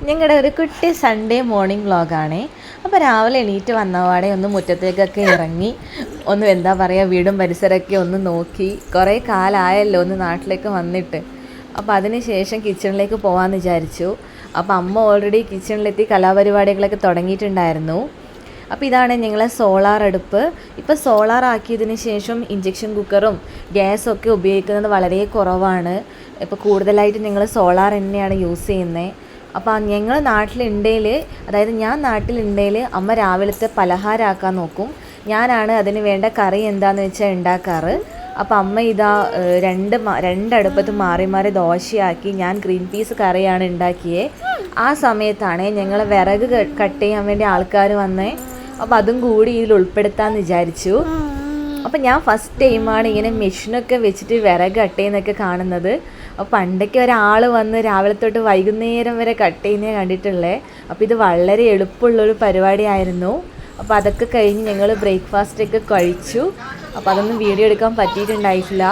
ഞങ്ങളുടെ ഒരു കുട്ടി സൺഡേ മോർണിംഗ് വ്ളോഗാണേ. അപ്പോൾ രാവിലെ എണീറ്റ് വന്നപാടെ ഒന്ന് മുറ്റത്തേക്കൊക്കെ ഇറങ്ങി ഒന്ന് എന്താ പറയുക വീടും പരിസരമൊക്കെ ഒന്ന് നോക്കി. കുറേ കാലമായല്ലോ ഒന്ന് നാട്ടിലേക്ക് വന്നിട്ട്. അപ്പോൾ അതിന് ശേഷം കിച്ചണിലേക്ക് പോകാമെന്ന് വിചാരിച്ചു. അപ്പോൾ അമ്മ ഓൾറെഡി കിച്ചണിലെത്തി കലാപരിപാടികളൊക്കെ തുടങ്ങിയിട്ടുണ്ടായിരുന്നു. അപ്പോൾ ഇതാണ് ഞങ്ങളെ സോളാർ അടുപ്പ്. ഇപ്പോൾ സോളാർ ആക്കിയതിന് ശേഷം ഇൻഡക്ഷൻ കുക്കറും ഗ്യാസൊക്കെ ഉപയോഗിക്കുന്നത് വളരെ കുറവാണ്. ഇപ്പോൾ കൂടുതലായിട്ട് ഞങ്ങൾ സോളാർ തന്നെയാണ് യൂസ് ചെയ്യുന്നത്. അപ്പോൾ ഞങ്ങൾ നാട്ടിലുണ്ടെങ്കിൽ, അതായത് ഞാൻ നാട്ടിലുണ്ടെങ്കിൽ അമ്മ രാവിലത്തെ പലഹാരമാക്കാൻ നോക്കും. ഞാനാണ് അതിന് വേണ്ട കറി എന്താണെന്ന് വെച്ചാൽ ഉണ്ടാക്കാറ്. അപ്പോൾ അമ്മ ഇതാ രണ്ടടുപ്പത്ത് മാറി മാറി ദോശയാക്കി, ഞാൻ ഗ്രീൻ പീസ് കറിയാണ് ഉണ്ടാക്കിയത്. ആ സമയത്താണ് ഞങ്ങൾ വിറക് കട്ട് ചെയ്യാൻ വേണ്ടി ആൾക്കാർ വന്നേ. അപ്പോൾ അതും കൂടി ഇതിൽ ഉൾപ്പെടുത്താമെന്ന് വിചാരിച്ചു. അപ്പം ഞാൻ ഫസ്റ്റ് ടൈമാണ് ഇങ്ങനെ മെഷീനൊക്കെ വെച്ചിട്ട് വിറക് കട്ട് ചെയ്യുന്നതൊക്കെ കാണുന്നത്. അപ്പോൾ പണ്ടൊക്കെ ഒരാൾ വന്ന് രാവിലെ തൊട്ട് വൈകുന്നേരം വരെ കട്ട് ചെയ്യുന്നേ കണ്ടിട്ടുള്ളത്. അപ്പോൾ ഇത് വളരെ എളുപ്പമുള്ളൊരു പരിപാടിയായിരുന്നു. അപ്പോൾ അതൊക്കെ കഴിഞ്ഞ് ഞങ്ങൾ ബ്രേക്ക്ഫാസ്റ്റൊക്കെ കഴിച്ചു. അപ്പോൾ അതൊന്നും വീഡിയോ എടുക്കാൻ പറ്റിയിട്ടുണ്ടായിട്ടില്ല.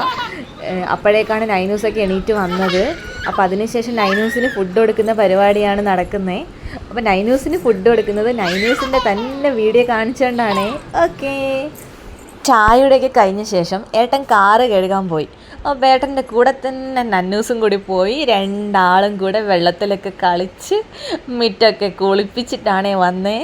അപ്പോഴേക്കാണ് നൈനൂസൊക്കെ എണീറ്റ് വന്നത്. അപ്പോൾ അതിനുശേഷം നൈനൂസിന് ഫുഡ് കൊടുക്കുന്ന പരിപാടിയാണ് നടക്കുന്നത്. അപ്പോൾ നൈനൂസിന് ഫുഡ് കൊടുക്കുന്നത് നൈനൂസിൻ്റെ തന്നെ വീഡിയോ കാണിച്ചുകൊണ്ടാണ്. ഓക്കേ, ചായയുടെയൊക്കെ കഴിഞ്ഞ ശേഷം ഏട്ടൻ കാറ് കഴുകാൻ പോയി. അപ്പോൾ ഏട്ടൻ്റെ കൂടെ തന്നെ നന്നൂസും കൂടി പോയി. രണ്ടാളും കൂടെ വെള്ളത്തിലൊക്കെ കളിച്ച് മിറ്റൊക്കെ കുളിപ്പിച്ചിട്ടാണ് വന്നേ.